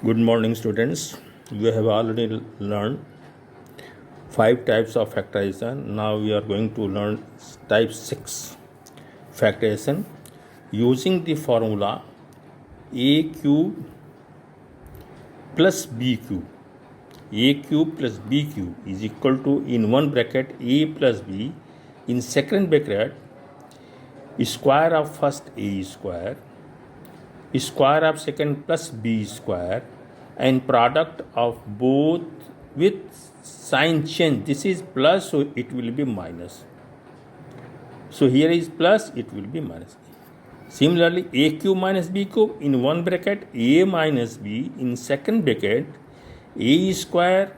Good morning, students. We have already learned 5 types of factorization. Now we are going to learn type 6 factorization using the formula a cube plus b cube. A cube plus b cube is equal to, in one bracket, a plus b, in second bracket, square of first a square, square of second plus b square, and product of both with sign change. This is plus, so it will be minus. So here is plus, it will be minus. Similarly, a cube minus b cube, in one bracket, a minus b, in second bracket, a square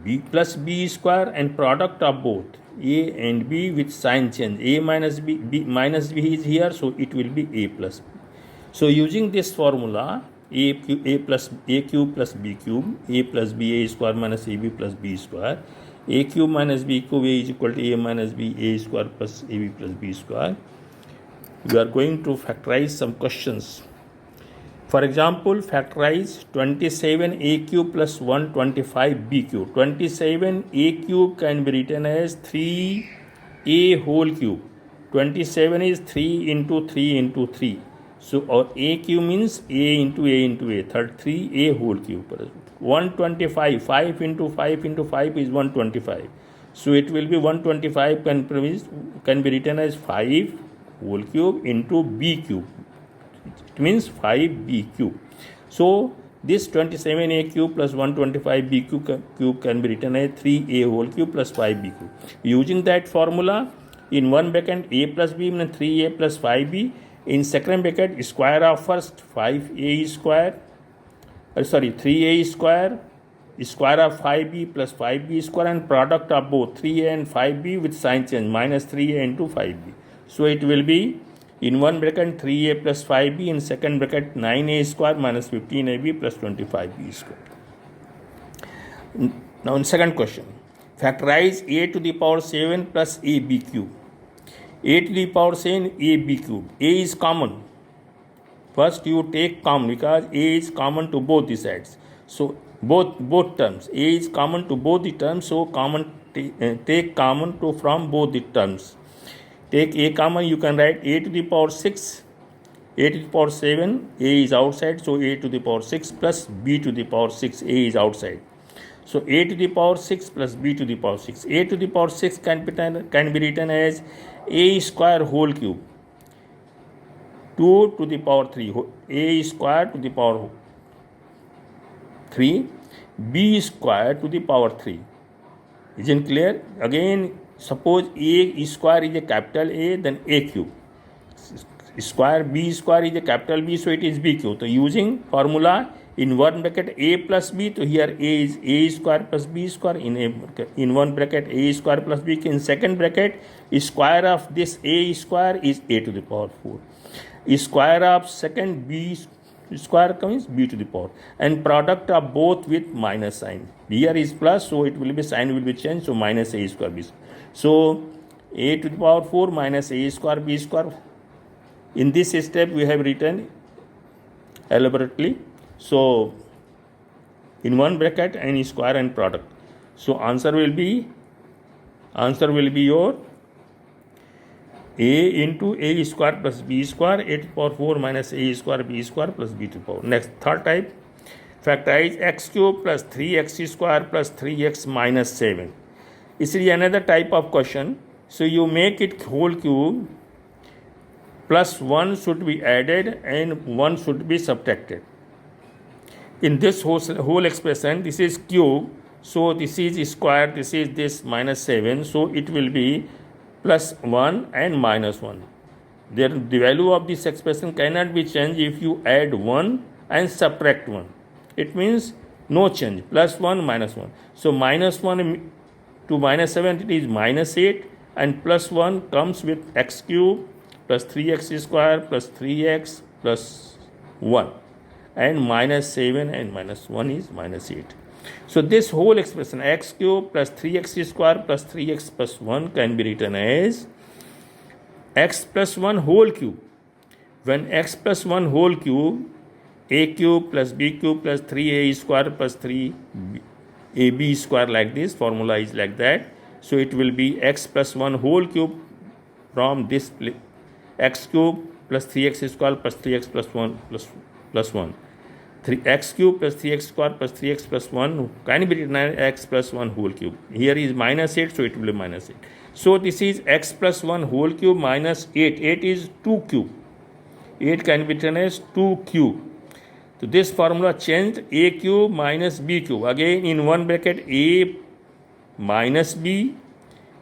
b plus b square, and product of both a and b with sign change. A minus b minus b is here, so it will be a plus b. So using this formula, a cube plus b cube, a plus b, a square minus ab plus b square, a cube minus b cube, a is equal to a minus b, a square plus ab plus b square. We are going to factorize some questions. For example, factorize 27a cube plus 125b cube. 27a cube can be written as 3a whole cube. 27 is 3 into 3 into 3. So our a cube means a into a into a, 3a whole cube. 125, 5 into 5 into 5 is 125. So it will be 125 can be written as 5 whole cube into b cube. It means 5b cube. So this 27a cube plus 125b cube can be written as 3a whole cube plus 5b cube. Using that formula, in one bracket a plus b means 3a plus 5b. In second bracket, square of first 5a square, 3a square, square of 5b plus 5b square, and product of both 3a and 5b with sign change, minus 3a into 5b. So it will be, in one bracket 3a plus 5b, in second bracket 9a square minus 15ab plus 25b square. Now in second question, factorize a to the power 7 plus ab cube. A to the power 7 ab cube. A is common. First you take common, because a is common to both the sides. So both terms. A is common to both the terms. So take common from both the terms. Take a common, you can write a to the power 6, a to the power 7, a is outside, so a to the power 6 plus b to the power 6, a is outside. So a to the power 6 plus b to the power 6. A to the power 6 can be written as a square whole cube, 2 to the power 3, a square to the power 3, b square to the power 3. Isn't clear? Again, suppose a square is a capital A, then a cube. Square b square is a capital B, so it is b cube. So using formula, in one bracket a plus b, so here a is a square plus b square, in one bracket a square plus b, in second bracket square of this a square is a to the power 4. Square of second b square comes b to the power, and product of both with minus sign. Here is plus, so it will be, sign will be changed, so minus a square b square. So a to the power 4 minus a square b square. In this step we have written elaborately. So in one bracket and square and product. So answer will be your a into a square plus b square, a to the power 4 minus a square b square plus b to the power. Next, third type, factorize x cube plus 3x square plus 3x minus 7. This is another type of question. So you make it whole cube, plus 1 should be added and 1 should be subtracted. In this whole expression, this is cube, so this is square, this is this minus 7, so it will be plus 1 and minus 1. The value of this expression cannot be changed if you add 1 and subtract 1. It means no change, plus 1 minus 1. So minus 1 to minus 7, it is minus 8, and plus 1 comes with x cube plus 3x square plus 3x plus 1, and minus 7 and minus 1 is minus 8. So this whole expression, x cube plus 3x square plus 3x plus 1, can be written as x plus 1 whole cube. When x plus 1 whole cube a cube plus b cube plus 3a square plus 3ab square, like this. Formula is like that. So it will be x plus 1 whole cube from this x cube plus 3x square plus 3x plus 1 plus 1. 3x cube plus 3x square plus 3x plus 1 can be written as x plus 1 whole cube. Here is minus 8, so it will be minus 8. So this is x plus 1 whole cube minus 8. 8 is 2 cube. 8 can be written as 2 cube. So this formula changed a cube minus b cube. Again in one bracket a minus b,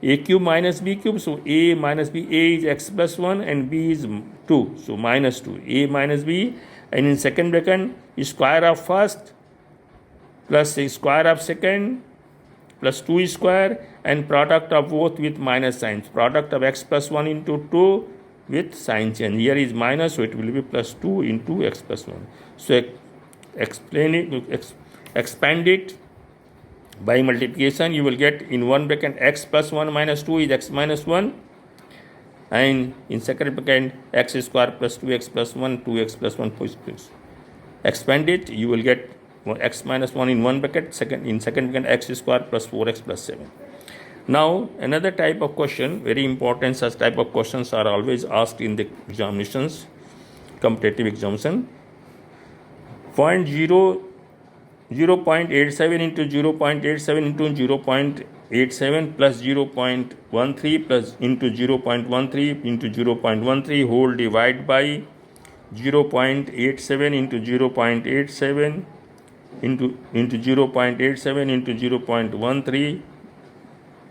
a cube minus b cube. So a minus b, a is x plus 1 and b is 2. So minus 2, a minus b. And in second bracket, square of first plus square of second plus 2 square and product of both with minus signs. Product of x plus 1 into 2 with sign change. Here is minus, so it will be plus 2 into x plus 1. So expand it by multiplication. You will get in one bracket x plus 1 minus 2 is x minus 1. And in second bracket x square plus 2x plus 1, 2x plus 1 plus. Expand it, you will get x minus 1 in one bracket, in second bracket x square plus 4x plus 7. Now another type of question, very important, such type of questions are always asked in the examinations, competitive examination. 0.87 into 0.87 into 0.87 plus 0.13 plus into 0.13 into 0.13 whole divide by 0.87 into 0.87 into 0.87 into 0.13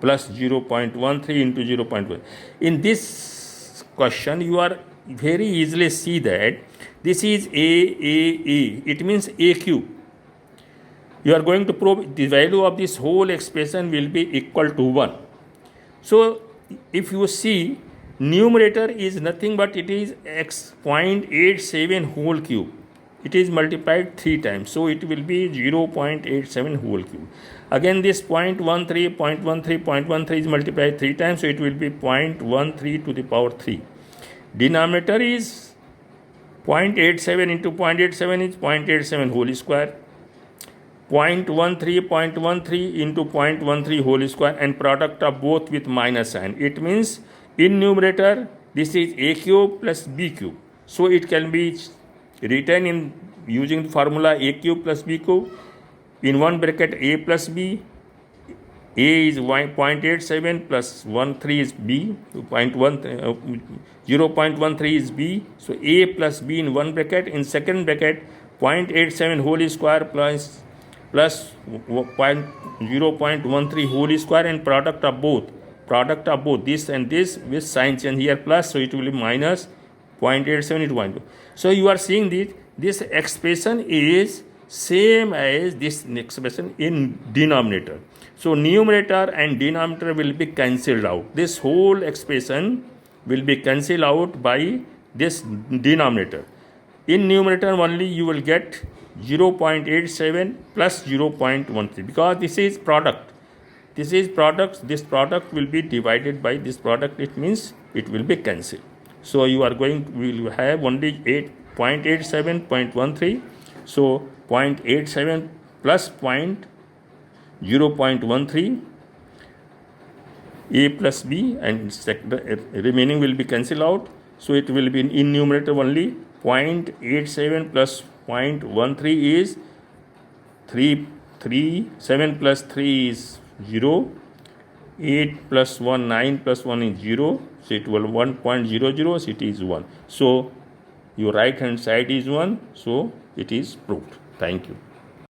plus 0.13 into 0.1. In this question, you are very easily see that this is a. It means a cube. You are going to prove the value of this whole expression will be equal to 1. So if you see, numerator is nothing but it is x 0.87 whole cube. It is multiplied 3 times. So it will be 0.87 whole cube. Again this 0.13 is multiplied 3 times. So it will be 0.13 to the power 3. Denominator is 0.87 into 0.87 is 0.87 whole square. 0.13 into 0.13 whole square and product of both with minus sign. It means in numerator this is a cube plus b cube. So it can be written in using the formula a cube plus b cube. In one bracket a plus b, a is 0.87 plus 13 is b, 0.13 is b. So a plus b in one bracket. In second bracket 0.87 whole square plus 0.13 whole square and product of both this and this with sign change here plus, so it will be minus 0.87 into 0.2. So you are seeing this expression is same as this expression in denominator. So numerator and denominator will be cancelled out. This whole expression will be cancelled out by this denominator. In numerator only you will get 0.87 plus 0.13 because this is product. This product will be divided by this product. It means it will be cancelled. So you are will have only 0.87, 0.13. So 0.87 plus 0.13 a plus b and remaining will be cancelled out. So it will be in numerator only 0.87 plus 0.13 is 3, 7 plus 3 is 0, 8 plus 1, 9 plus 1 is 0, so it will 1.00, so it is 1. So your right hand side is 1, so it is proved. Thank you.